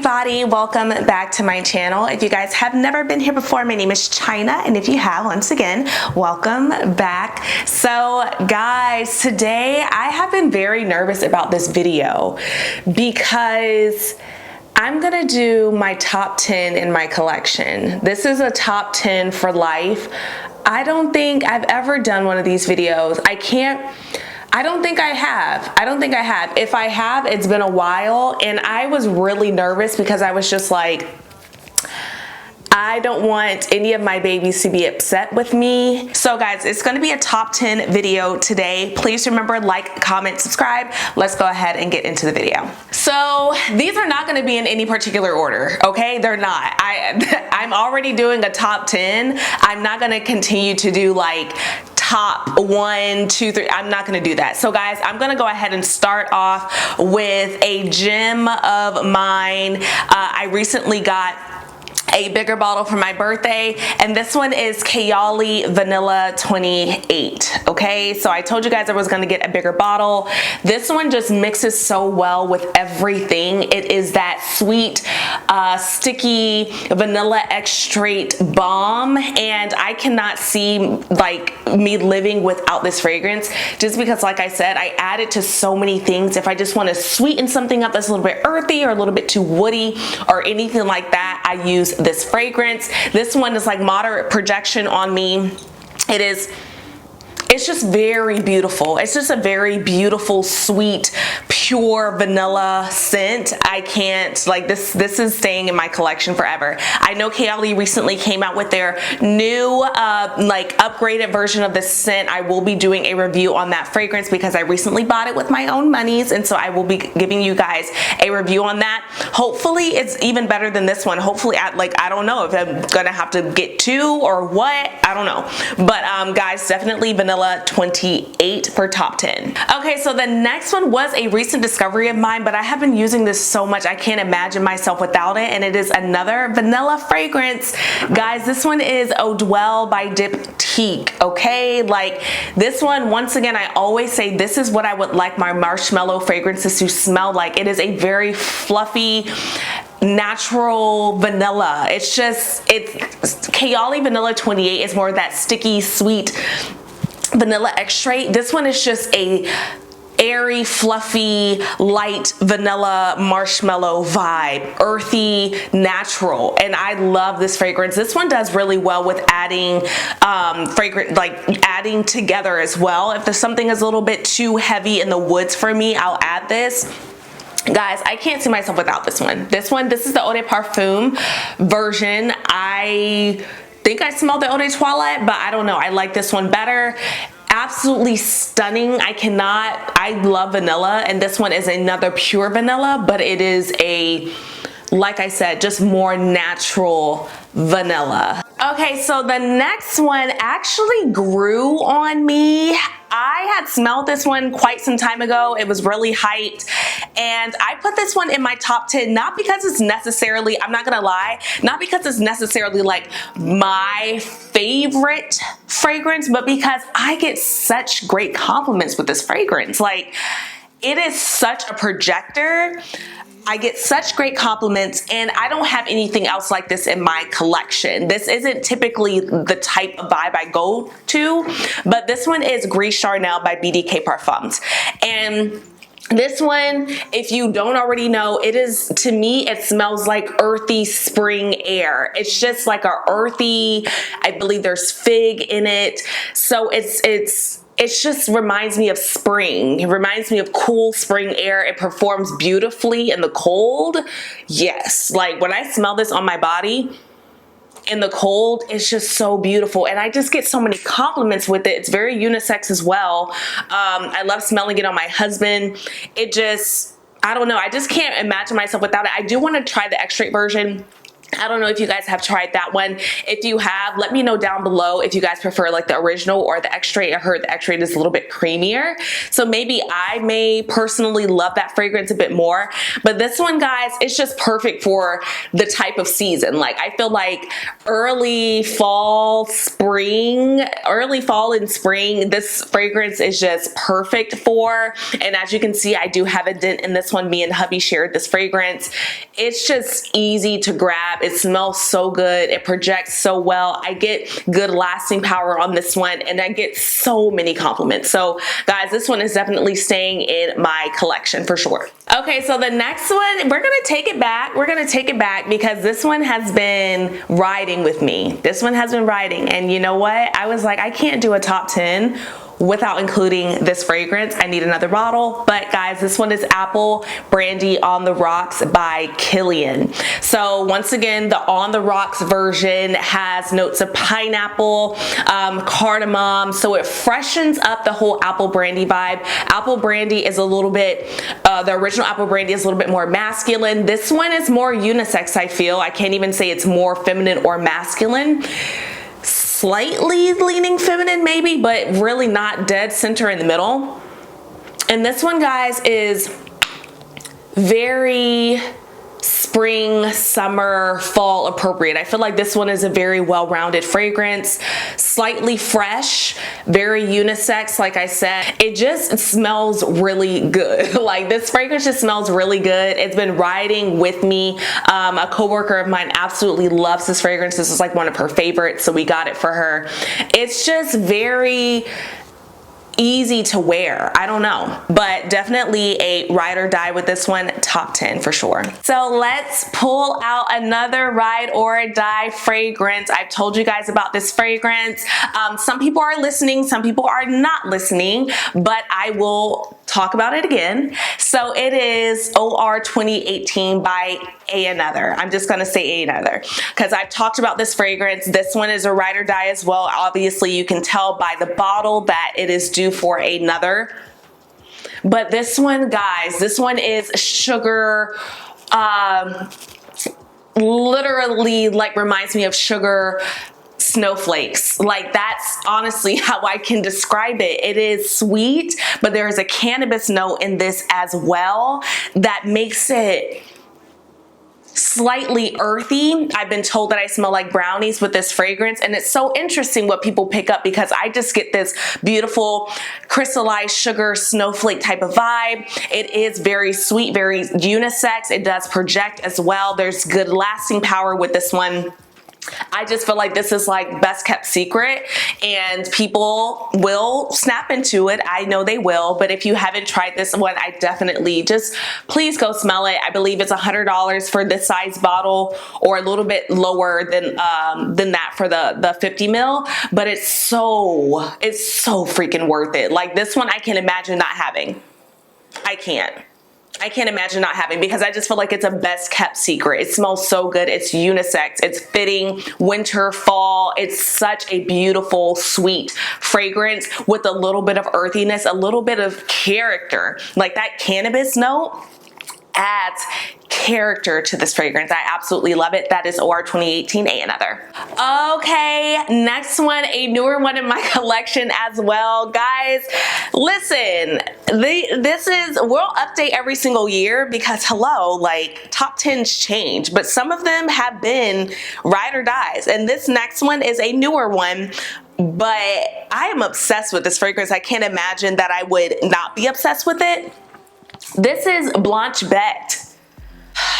everybody, welcome back to my channel. If you guys have never been here before, my name is China, and if you have, once again, welcome back. So guys, today I have been very nervous about this video because I'm gonna do my top 10 in my collection. This is a top 10 for life. I don't think I've ever done one of these videos. I don't think I have. If I have, it's been a while, and I was really nervous because I was just like, I don't want any of my babies to be upset with me. So guys, it's gonna be a top 10 video today. Please remember, like, comment, subscribe. Let's go ahead and get into the video. So these are not gonna be in any particular order, okay? They're not. I'm already doing a top 10. I'm not gonna continue to do like top 1, 2, 3. I'm not gonna do that. So guys, I'm gonna go ahead and start off with a gem of mine. I recently got a bigger bottle for my birthday, and this one is Kaylee Vanilla 28. Okay, so I told you guys I was going to get a bigger bottle. This one just mixes so well with everything. It is that sweet sticky vanilla extract bomb, and I cannot see like me living without this fragrance, just because, like I said, I add it to so many things. If I just want to sweeten something up that's a little bit earthy or a little bit too woody or anything like that, I use this fragrance. This one is like moderate projection on me. It's just very beautiful. It's just a very beautiful, sweet, pure vanilla scent. I can't, like, this is staying in my collection forever. I know Kaylee recently came out with their new like upgraded version of this scent. I will be doing a review on that fragrance because I recently bought it with my own monies, and so I will be giving you guys a review on that. Hopefully it's even better than this one. Hopefully, I don't know if I'm gonna have to get two or what, I don't know. But guys, definitely Vanilla 28 for top 10. Okay, so the next one was a recent discovery of mine, but I have been using this so much I can't imagine myself without it, and it is another vanilla fragrance. Guys, this one is Oh Dwell by Diptyque. Okay, like this one, once again, I always say this is what I would like my marshmallow fragrances to smell like. It is a very fluffy, natural vanilla. It's Kaylee Vanilla 28 is more of that sticky, sweet vanilla extract. This one is just a airy, fluffy, light vanilla marshmallow vibe, earthy, natural, and I love this fragrance. This one does really well with adding fragrance, like adding together as well. If there's something is a little bit too heavy in the woods for me, I'll add this. Guys, I can't see myself without this one. This is the Eau de Parfum version. I think I smelled the Eau de Toilette, but I don't know. I like this one better. Absolutely stunning. I love vanilla, and this one is another pure vanilla, but it is a, like I said, just more natural vanilla. Okay, so the next one actually grew on me. I had smelled this one quite some time ago. It was really hyped, and I put this one in my top 10, not because it's necessarily, I'm not gonna lie, not because it's necessarily like my favorite fragrance, but because I get such great compliments with this fragrance. Like, it is such a projector. I get such great compliments, and I don't have anything else like this in my collection. This isn't typically the type of vibe I go to, but this one is Rouge Charnel by BDK Parfums. And this one, if you don't already know, it is, to me, it smells like earthy spring air. It's just like a earthy, I believe there's fig in it. So it just reminds me of spring. It reminds me of cool spring air. It performs beautifully in the cold. Yes, like when I smell this on my body in the cold, it's just so beautiful, and I just get so many compliments with it. It's very unisex as well. I love smelling it on my husband. It just, I don't know, I just can't imagine myself without it. I do want to try the extract version. I don't know if you guys have tried that one. If you have, let me know down below if you guys prefer like the original or the X-Ray. I heard the X-Ray is a little bit creamier. So maybe I may personally love that fragrance a bit more. But this one, guys, it's just perfect for the type of season. Like I feel like early fall and spring, this fragrance is just perfect for. And as you can see, I do have a dent in this one. Me and hubby shared this fragrance. It's just easy to grab. It smells so good. It projects so well. I get good lasting power on this one, and I get so many compliments. So guys, this one is definitely staying in my collection for sure. Okay, so the next one, we're gonna take it back. We're gonna take it back because this one has been riding with me. This one has been riding, and you know what? I was like, I can't do a top 10 without including this fragrance. I need another bottle. But guys, this one is Apple Brandy On the Rocks by Killian. So once again, the On the Rocks version has notes of pineapple, cardamom, so it freshens up the whole apple brandy vibe. Apple brandy is a little bit, the original apple brandy is a little bit more masculine. This one is more unisex, I feel. I can't even say it's more feminine or masculine. Slightly leaning feminine maybe, but really not dead center in the middle. And this one, guys, is very spring, summer, fall appropriate. I feel like this one is a very well-rounded fragrance, slightly fresh, very unisex. Like I said, it just smells really good. Like this fragrance just smells really good. It's been riding with me. A coworker of mine absolutely loves this fragrance. This is like one of her favorites, so we got it for her. It's just very easy to wear. I don't know, but definitely a ride or die with this one. Top 10 for sure. So let's pull out another ride or die fragrance. I've told you guys about this fragrance. Some people are listening, some people are not listening, but I will talk about it again. So it is OR 2018 by A Another. I'm just gonna say A Another because I've talked about this fragrance. This one is a ride or die as well. Obviously you can tell by the bottle that it is due for another. But this one, guys, this one is sugar, literally like reminds me of sugar snowflakes. Like that's honestly how I can describe it. It is sweet, but there is a cannabis note in this as well that makes it slightly earthy. I've been told that I smell like brownies with this fragrance, and it's so interesting what people pick up because I just get this beautiful crystallized sugar snowflake type of vibe. It is very sweet, very unisex. It does project as well. There's good lasting power with this one. I just feel like this is like best kept secret and people will snap into it. I know they will, but if you haven't tried this one, I definitely just please go smell it. I believe it's $100 for this size bottle or a little bit lower than that for the 50 ml, but it's so freaking worth it. Like this one I can imagine not having. I can't imagine not having because I just feel like it's a best kept secret. It smells so good. It's unisex. It's fitting winter, fall. It's such a beautiful, sweet fragrance with a little bit of earthiness, a little bit of character. Like that cannabis note adds character to this fragrance. I absolutely love it. That is OR 2018 A Another. Okay, next one, a newer one in my collection as well. Guys, listen, we'll update every single year because hello, like top 10s change, but some of them have been ride or dies. And this next one is a newer one, but I am obsessed with this fragrance. I can't imagine that I would not be obsessed with it. This is Blanche.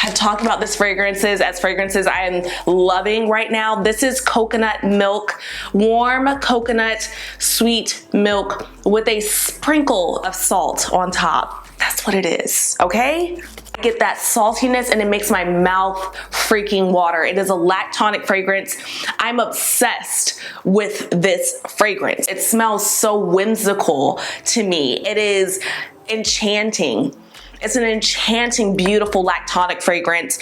I've talked about this fragrances I am loving right now. This is coconut milk, warm coconut sweet milk with a sprinkle of salt on top. That's what it is, okay? I get that saltiness and it makes my mouth freaking water. It is a lactonic fragrance. I'm obsessed with this fragrance. It smells so whimsical to me. It is enchanting. It's an enchanting, beautiful lactonic fragrance.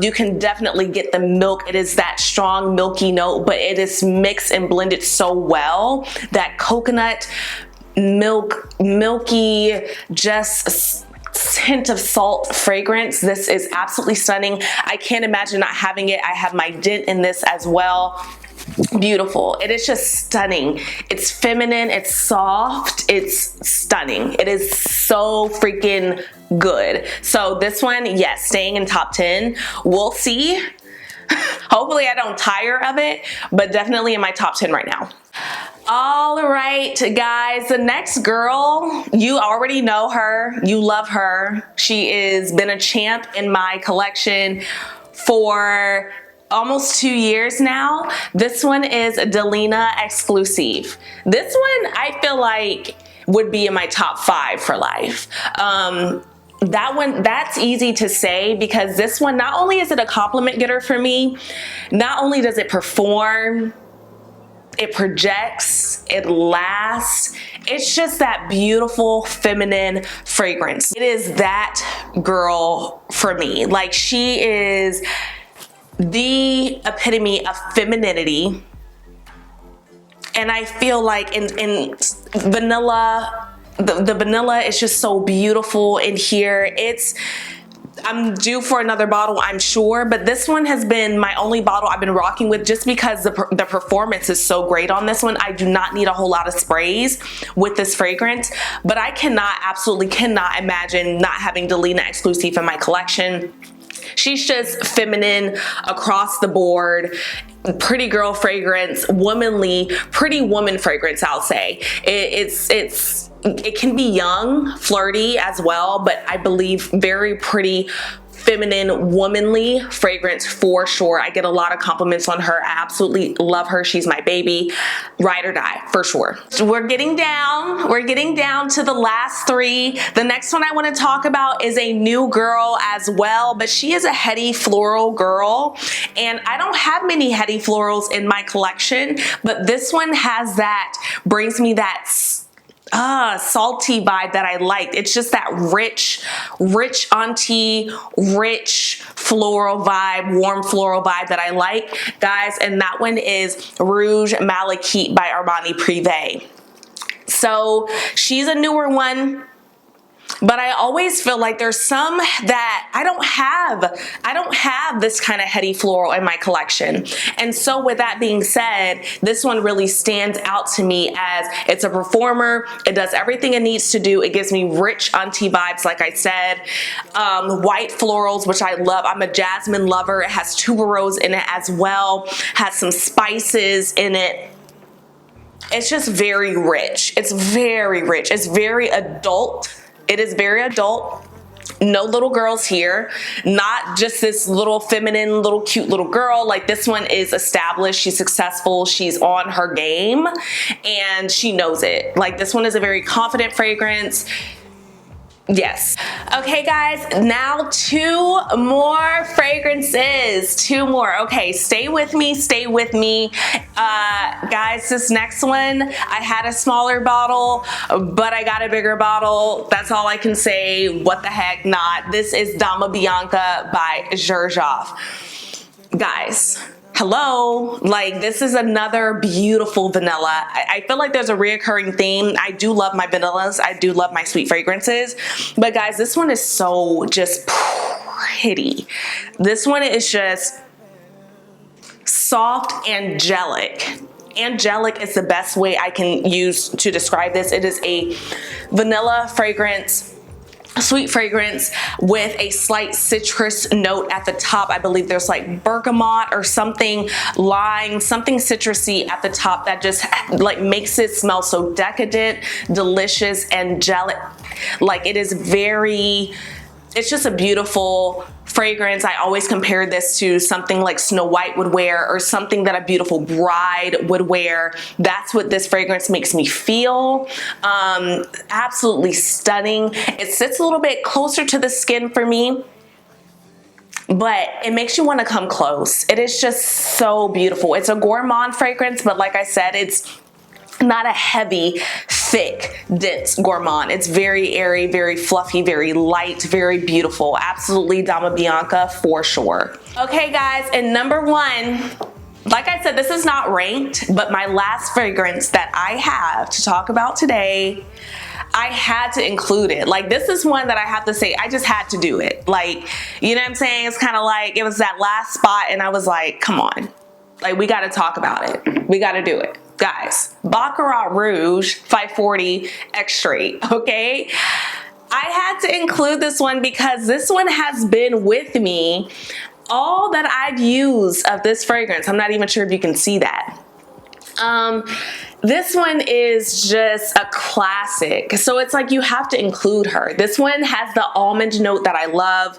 You can definitely get the milk. It is that strong milky note, but it is mixed and blended so well. That coconut milk, milky, just hint of salt fragrance. This is absolutely stunning. I can't imagine not having it. I have my dent in this as well. Beautiful. It is just stunning. It's feminine, it's soft, it's stunning. It is so freaking good. So this one, yes, staying in top 10. We'll see. Hopefully I don't tire of it, but definitely in my top 10 right now. All right, guys, the next girl, you already know her, you love her. She has been a champ in my collection for almost 2 years now. This one is DELINA exclusive. This one I feel like would be in my top 5 for life. That one, that's easy to say because this one, not only is it a compliment getter for me, not only does it perform, it projects, it lasts. It's just that beautiful feminine fragrance. It is that girl for me. Like, she is the epitome of femininity. And I feel like in vanilla, the vanilla is just so beautiful in here. I'm due for another bottle, I'm sure, but this one has been my only bottle I've been rocking with just because the performance is so great on this one. I do not need a whole lot of sprays with this fragrance, but I absolutely cannot imagine not having DELINA exclusive in my collection. She's just feminine across the board, pretty girl fragrance, womanly, pretty woman fragrance, I'll say. It can be young, flirty as well, but I believe very pretty, feminine, womanly fragrance for sure. I get a lot of compliments on her. I absolutely love her. She's my baby. Ride or die for sure. We're getting down to the last 3. The next one I want to talk about is a new girl as well, but she is a heady floral girl, and I don't have many heady florals in my collection, but this one has that, brings me that salty vibe that I liked. It's just that rich auntie, rich floral vibe, warm floral vibe that I like, guys. And that one is Rouge Malik by Armani Privé. So she's a newer one, but I always feel like there's some that I don't have this kind of heady floral in my collection. And so with that being said, this one really stands out to me as it's a performer. It does everything it needs to do. It gives me rich auntie vibes, like I said. White florals, which I love. I'm a jasmine lover. It has tuberose in it as well. Has some spices in it. It's just very rich. It's very rich. It's very adult. It is very adult. No little girls here. Not just this little feminine, little cute little girl. Like, this one is established. She's successful. She's on her game and she knows it. Like, this one is a very confident fragrance. Yes. Okay, guys, now 2 more fragrances. 2 more. Okay, stay with me, stay with me. Guys, this next one, I had a smaller bottle, but I got a bigger bottle. That's all I can say. What the heck not. This is Dama Bianca by Xerjoff. Guys, hello, like, this is another beautiful vanilla. I feel like there's a reoccurring theme. I do love my vanillas. I do love my sweet fragrances. But guys, this one is so just pretty. This one is just soft, angelic. Angelic is the best way I can use to describe this. It is a vanilla fragrance, sweet fragrance with a slight citrus note at the top. I believe there's like bergamot or something, lime, something citrusy at the top that just like makes it smell so decadent, delicious, angelic. Like, it is very, it's just a beautiful fragrance. I always compare this to something like Snow White would wear, or something that a beautiful bride would wear. That's what this fragrance makes me feel. Absolutely stunning. It sits a little bit closer to the skin for me, but it makes you want to come close. It is just so beautiful. It's a gourmand fragrance, but like I said, it's not a heavy, thick, dense gourmand. It's very airy, very fluffy, very light, very beautiful. Absolutely Dama Bianca for sure. Okay, guys, and number 1, like I said, this is not ranked, but my last fragrance that I have to talk about today, I had to include it. Like, this is one that I have to say, I just had to do it. Like, you know what I'm saying? It's kind of like, it was that last spot and I was like, come on. Like, we got to talk about it. We got to do it. Guys, Baccarat Rouge 540 X-Straight, okay? I had to include this one because this one has been with me all that I've used of this fragrance. I'm not even sure if you can see that. This one is just a classic. So it's like you have to include her. This one has the almond note that I love.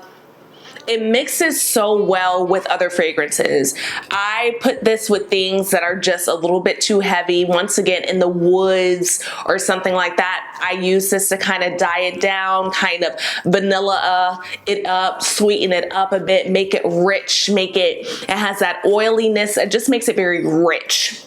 It mixes so well with other fragrances. I put this with things that are just a little bit too heavy. Once again, in the woods or something like that, I use this to kind of dye it down, kind of vanilla it up, sweeten it up a bit, make it rich, it has that oiliness. It just makes it very rich.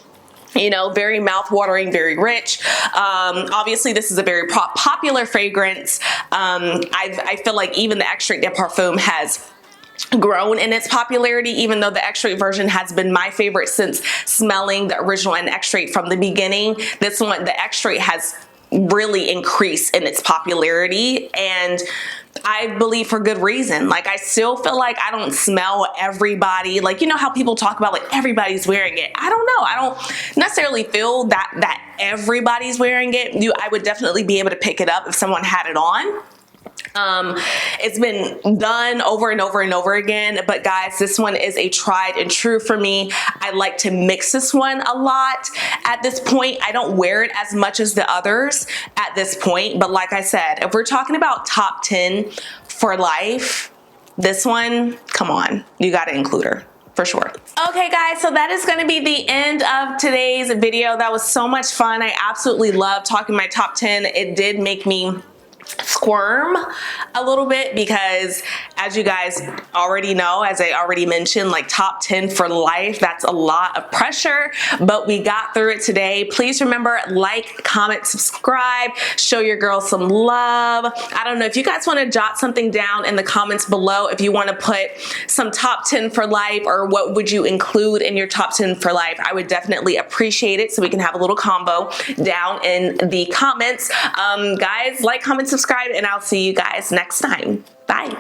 You know, very mouth-watering, very rich. Obviously, this is a very popular fragrance. I feel like even the Extrait de Parfum has grown in its popularity, even though the Extrait version has been my favorite since smelling the original and Extrait from the beginning. This one, the Extrait, has really increased in its popularity, and I believe for good reason. Like, I still feel like I don't smell everybody. Like, you know how people talk about like everybody's wearing it. I don't know. I don't necessarily feel that everybody's wearing it. I would definitely be able to pick it up if someone had it on. It's been done over and over and over again, but guys, this one is a tried and true for me. I like to mix this one a lot. At this point, I don't wear it as much as the others at this point, but like I said, if we're talking about top 10 for life, this one, come on, you got to include her. For sure. Okay guys, so that is going to be the end of today's video. That was so much fun. I absolutely love talking my top 10. It did make me squirm a little bit because, as you guys already know, as I already mentioned, like top 10 for life, that's a lot of pressure, but we got through it today. Please remember, like, comment, subscribe, show your girl some love. I don't know if you guys want to jot something down in the comments below, if you want to put some top 10 for life, or what would you include in your top 10 for life. I would definitely appreciate it, so we can have a little combo down in the comments. Guys, like, comment, subscribe, and I'll see you guys next time. Bye.